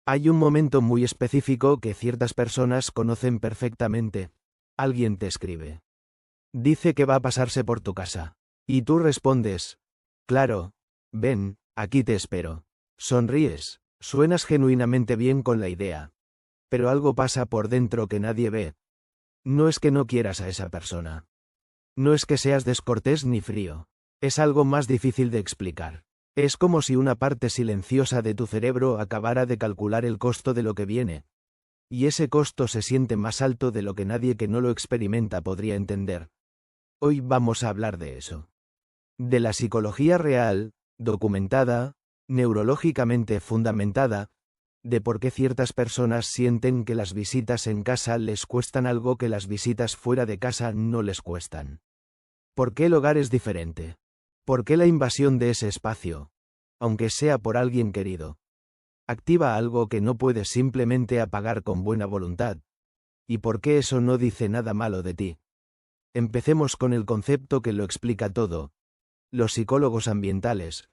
Hay un momento muy específico que ciertas personas conocen perfectamente. Alguien te escribe. Dice que va a pasarse por tu casa. Y tú respondes, claro, ven, aquí te espero. Sonríes, suenas genuinamente bien con la idea. Pero algo pasa por dentro que nadie ve. No es que no quieras a esa persona. No es que seas descortés ni frío. Es algo más difícil de explicar. Es como si una parte silenciosa de tu cerebro acabara de calcular el costo de lo que viene. Y ese costo se siente más alto de lo que nadie que no lo experimenta podría entender. Hoy vamos a hablar de eso. De la psicología real, documentada, neurológicamente fundamentada, de por qué ciertas personas sienten que las visitas en casa les cuestan algo que las visitas fuera de casa no les cuestan. ¿Por qué el hogar es diferente? ¿Por qué la invasión de ese espacio, aunque sea por alguien querido, activa algo que no puedes simplemente apagar con buena voluntad? ¿Y por qué eso no dice nada malo de ti? Empecemos con el concepto que lo explica todo. Los psicólogos ambientales,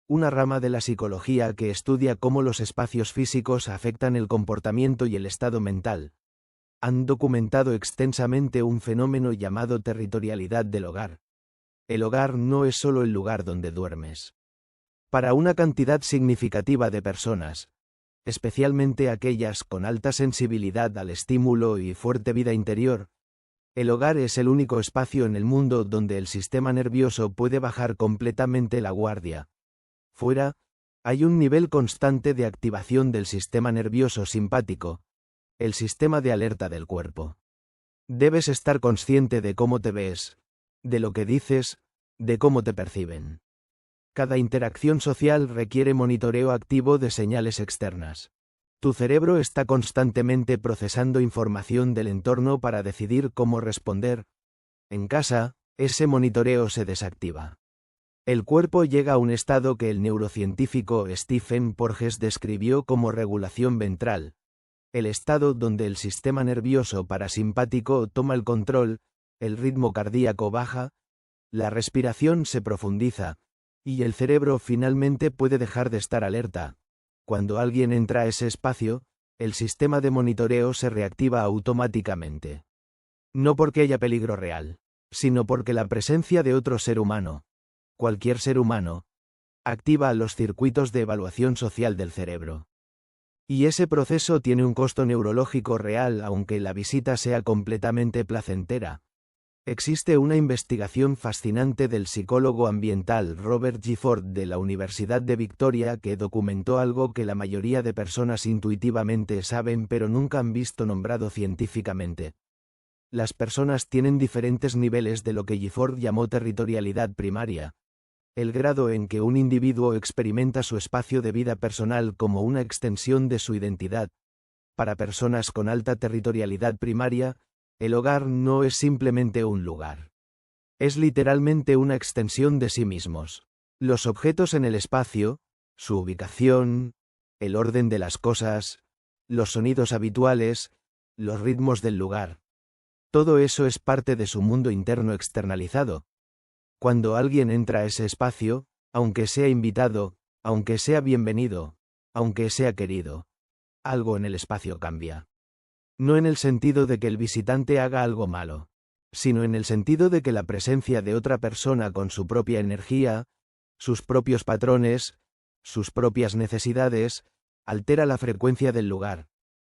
una rama de la psicología que estudia cómo los espacios físicos afectan el comportamiento y el estado mental, han documentado extensamente un fenómeno llamado territorialidad del hogar. El hogar no es solo el lugar donde duermes. Para una cantidad significativa de personas, especialmente aquellas con alta sensibilidad al estímulo y fuerte vida interior, el hogar es el único espacio en el mundo donde el sistema nervioso puede bajar completamente la guardia. Fuera, hay un nivel constante de activación del sistema nervioso simpático, el sistema de alerta del cuerpo. Debes estar consciente de cómo te ves, de lo que dices, de cómo te perciben. Cada interacción social requiere monitoreo activo de señales externas. Tu cerebro está constantemente procesando información del entorno para decidir cómo responder. En casa, ese monitoreo se desactiva. El cuerpo llega a un estado que el neurocientífico Stephen Porges describió como regulación ventral, el estado donde el sistema nervioso parasimpático toma el control, el ritmo cardíaco baja, la respiración se profundiza, y el cerebro finalmente puede dejar de estar alerta. Cuando alguien entra a ese espacio, el sistema de monitoreo se reactiva automáticamente. No porque haya peligro real, sino porque la presencia de otro ser humano, cualquier ser humano, activa los circuitos de evaluación social del cerebro. Y ese proceso tiene un costo neurológico real aunque la visita sea completamente placentera. Existe una investigación fascinante del psicólogo ambiental Robert Gifford de la Universidad de Victoria que documentó algo que la mayoría de personas intuitivamente saben pero nunca han visto nombrado científicamente. Las personas tienen diferentes niveles de lo que Gifford llamó territorialidad primaria, el grado en que un individuo experimenta su espacio de vida personal como una extensión de su identidad. Para personas con alta territorialidad primaria, el hogar no es simplemente un lugar. Es literalmente una extensión de sí mismos. Los objetos en el espacio, su ubicación, el orden de las cosas, los sonidos habituales, los ritmos del lugar. Todo eso es parte de su mundo interno externalizado. Cuando alguien entra a ese espacio, aunque sea invitado, aunque sea bienvenido, aunque sea querido, algo en el espacio cambia. No en el sentido de que el visitante haga algo malo, sino en el sentido de que la presencia de otra persona con su propia energía, sus propios patrones, sus propias necesidades, altera la frecuencia del lugar.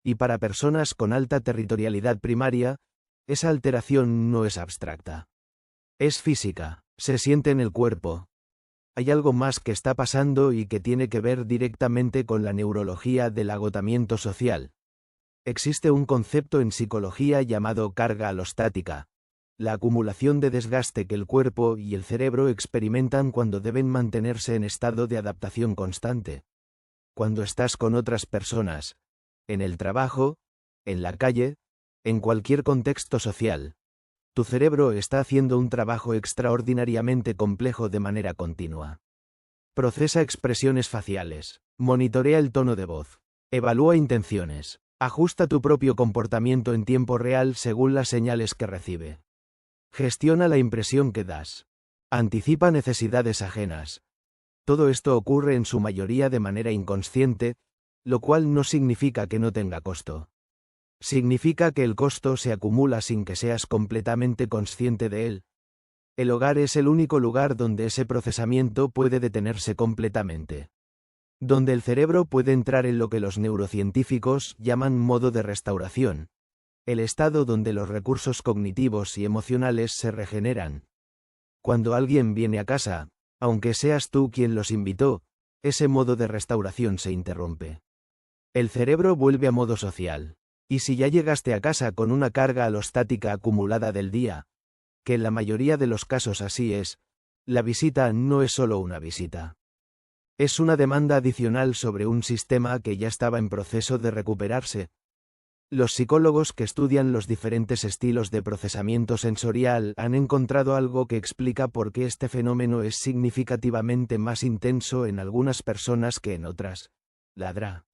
Y para personas con alta territorialidad primaria, esa alteración no es abstracta. Es física, se siente en el cuerpo. Hay algo más que está pasando y que tiene que ver directamente con la neurología del agotamiento social. Existe un concepto en psicología llamado carga alostática, la acumulación de desgaste que el cuerpo y el cerebro experimentan cuando deben mantenerse en estado de adaptación constante. Cuando estás con otras personas, en el trabajo, en la calle, en cualquier contexto social, tu cerebro está haciendo un trabajo extraordinariamente complejo de manera continua. Procesa expresiones faciales, monitorea el tono de voz, evalúa intenciones, ajusta tu propio comportamiento en tiempo real según las señales que recibe. Gestiona la impresión que das. Anticipa necesidades ajenas. Todo esto ocurre en su mayoría de manera inconsciente. lo cual no significa que no tenga costo. Significa que el costo se acumula sin que seas completamente consciente de él. El hogar es el único lugar donde ese procesamiento puede detenerse completamente. Donde el cerebro puede entrar en lo que los neurocientíficos llaman modo de restauración. El estado donde los recursos cognitivos y emocionales se regeneran. Cuando alguien viene a casa, aunque seas tú quien los invitó, ese modo de restauración se interrumpe. El cerebro vuelve a modo social. Y si ya llegaste a casa con una carga alostática acumulada del día, que en la mayoría de los casos así es, la visita no es solo una visita. Es una demanda adicional sobre un sistema que ya estaba en proceso de recuperarse. Los psicólogos que estudian los diferentes estilos de procesamiento sensorial han encontrado algo que explica por qué este fenómeno es significativamente más intenso en algunas personas que en otras. Ladra.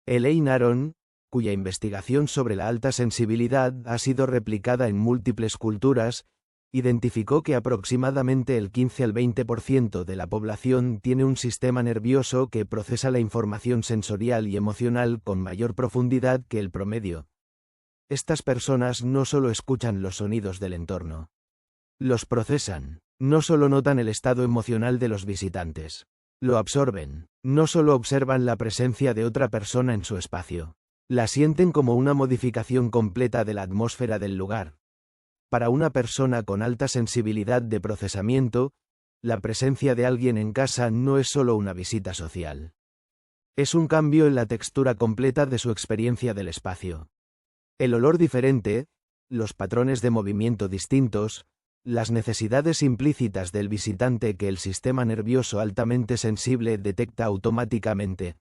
Elaine Aron, cuya investigación sobre la alta sensibilidad ha sido replicada en múltiples culturas, identificó que aproximadamente el 15 al 20% de la población tiene un sistema nervioso que procesa la información sensorial y emocional con mayor profundidad que el promedio. Estas personas no solo escuchan los sonidos del entorno. Los procesan. No solo notan el estado emocional de los visitantes. Lo absorben. No solo observan la presencia de otra persona en su espacio. La sienten como una modificación completa de la atmósfera del lugar. Para una persona con alta sensibilidad de procesamiento, la presencia de alguien en casa no es solo una visita social. Es un cambio en la textura completa de su experiencia del espacio. El olor diferente, los patrones de movimiento distintos, las necesidades implícitas del visitante que el sistema nervioso altamente sensible detecta automáticamente.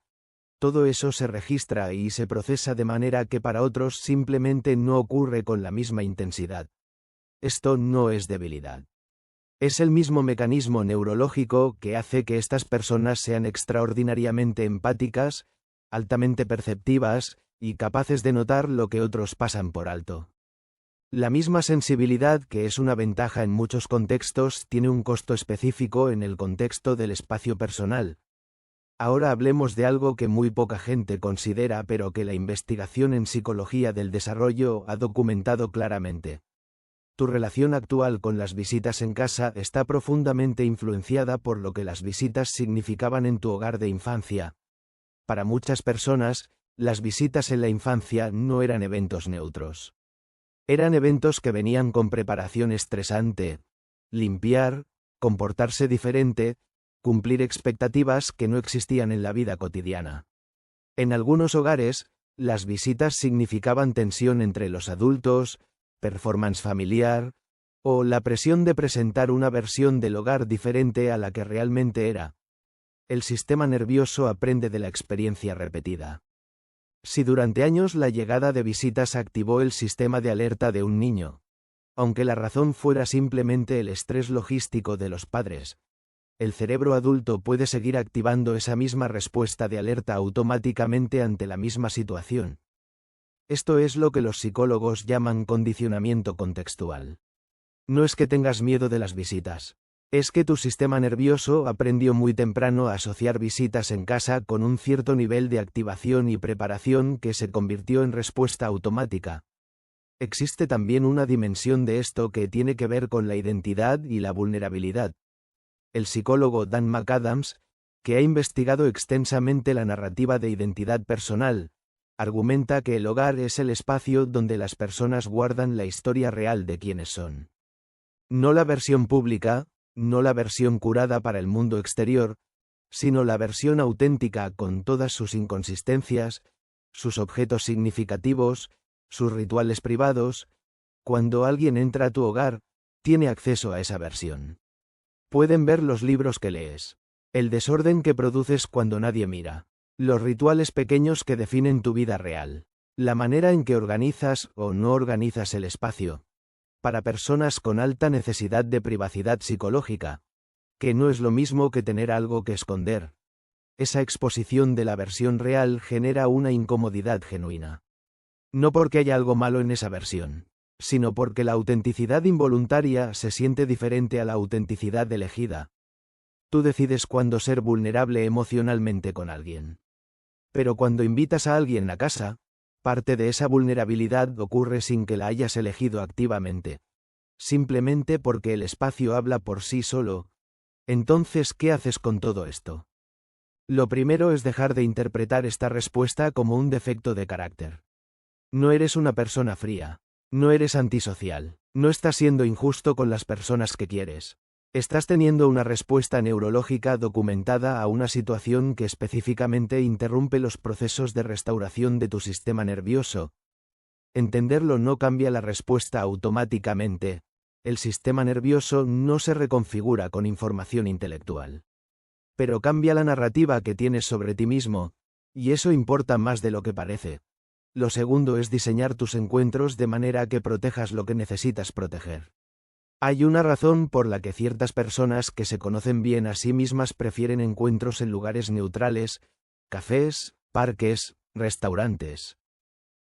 Todo eso se registra y se procesa de manera que para otros simplemente no ocurre con la misma intensidad. Esto no es debilidad. Es el mismo mecanismo neurológico que hace que estas personas sean extraordinariamente empáticas, altamente perceptivas, y capaces de notar lo que otros pasan por alto. La misma sensibilidad que es una ventaja en muchos contextos tiene un costo específico en el contexto del espacio personal. Ahora hablemos de algo que muy poca gente considera pero que la investigación en psicología del desarrollo ha documentado claramente. Tu relación actual con las visitas en casa está profundamente influenciada por lo que las visitas significaban en tu hogar de infancia. Para muchas personas, las visitas en la infancia no eran eventos neutros. Eran eventos que venían con preparación estresante. Limpiar, comportarse diferente, cumplir expectativas que no existían en la vida cotidiana. En algunos hogares, las visitas significaban tensión entre los adultos, performance familiar, o la presión de presentar una versión del hogar diferente a la que realmente era. El sistema nervioso aprende de la experiencia repetida. Si durante años la llegada de visitas activó el sistema de alerta de un niño, aunque la razón fuera simplemente el estrés logístico de los padres, el cerebro adulto puede seguir activando esa misma respuesta de alerta automáticamente ante la misma situación. Esto es lo que los psicólogos llaman condicionamiento contextual. No es que tengas miedo de las visitas. Es que tu sistema nervioso aprendió muy temprano a asociar visitas en casa con un cierto nivel de activación y preparación que se convirtió en respuesta automática. Existe también una dimensión de esto que tiene que ver con la identidad y la vulnerabilidad. El psicólogo Dan McAdams, que ha investigado extensamente la narrativa de identidad personal, argumenta que el hogar es el espacio donde las personas guardan la historia real de quiénes son. No la versión pública, no la versión curada para el mundo exterior, sino la versión auténtica con todas sus inconsistencias, sus objetos significativos, sus rituales privados. Cuando alguien entra a tu hogar, tiene acceso a esa versión. Pueden ver los libros que lees, el desorden que produces cuando nadie mira, los rituales pequeños que definen tu vida real, la manera en que organizas o no organizas el espacio. Para personas con alta necesidad de privacidad psicológica, que no es lo mismo que tener algo que esconder. Esa exposición de la versión real genera una incomodidad genuina. No porque haya algo malo en esa versión, sino porque la autenticidad involuntaria se siente diferente a la autenticidad elegida. Tú decides cuándo ser vulnerable emocionalmente con alguien. Pero cuando invitas a alguien a casa, parte de esa vulnerabilidad ocurre sin que la hayas elegido activamente. Simplemente porque el espacio habla por sí solo. Entonces, ¿qué haces con todo esto? Lo primero es dejar de interpretar esta respuesta como un defecto de carácter. No eres una persona fría. No eres antisocial. No estás siendo injusto con las personas que quieres. Estás teniendo una respuesta neurológica documentada a una situación que específicamente interrumpe los procesos de restauración de tu sistema nervioso. Entenderlo no cambia la respuesta automáticamente. El sistema nervioso no se reconfigura con información intelectual. Pero cambia la narrativa que tienes sobre ti mismo, y eso importa más de lo que parece. Lo segundo es diseñar tus encuentros de manera que protejas lo que necesitas proteger. Hay una razón por la que ciertas personas que se conocen bien a sí mismas prefieren encuentros en lugares neutrales, cafés, parques, restaurantes.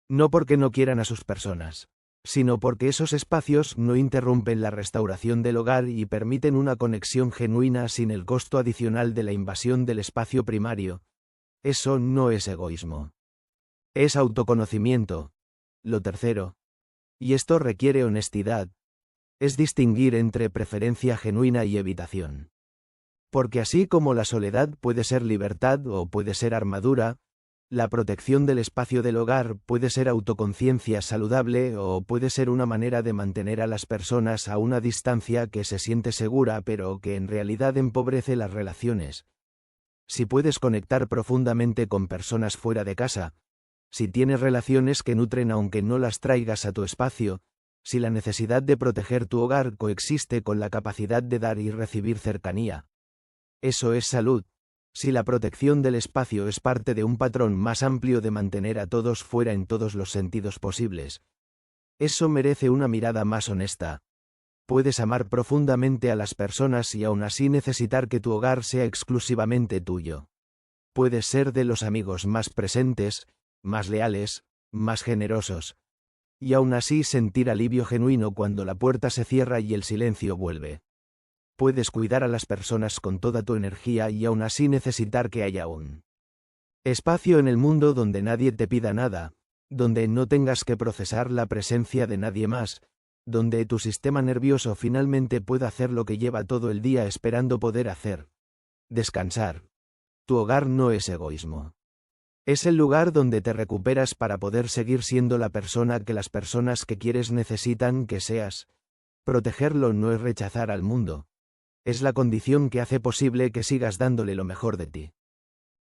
No porque no quieran a sus personas, sino porque esos espacios no interrumpen la restauración del hogar y permiten una conexión genuina sin el costo adicional de la invasión del espacio primario. Eso no es egoísmo. Es autoconocimiento. Lo tercero. Y esto requiere honestidad. Es distinguir entre preferencia genuina y evitación. Porque así como la soledad puede ser libertad o puede ser armadura, la protección del espacio del hogar puede ser autoconciencia saludable o puede ser una manera de mantener a las personas a una distancia que se siente segura pero que en realidad empobrece las relaciones. Si puedes conectar profundamente con personas fuera de casa, si tienes relaciones que nutren aunque no las traigas a tu espacio, si la necesidad de proteger tu hogar coexiste con la capacidad de dar y recibir cercanía. Eso es salud. Si la protección del espacio es parte de un patrón más amplio de mantener a todos fuera en todos los sentidos posibles, eso merece una mirada más honesta. Puedes amar profundamente a las personas y aún así necesitar que tu hogar sea exclusivamente tuyo. Puedes ser de los amigos más presentes, más leales, más generosos, y aún así sentir alivio genuino cuando la puerta se cierra y el silencio vuelve. Puedes cuidar a las personas con toda tu energía y aún así necesitar que haya un espacio en el mundo donde nadie te pida nada, donde no tengas que procesar la presencia de nadie más, donde tu sistema nervioso finalmente pueda hacer lo que lleva todo el día esperando poder hacer: descansar. Tu hogar no es egoísmo. Es el lugar donde te recuperas para poder seguir siendo la persona que las personas que quieres necesitan que seas. Protegerlo no es rechazar al mundo. Es la condición que hace posible que sigas dándole lo mejor de ti.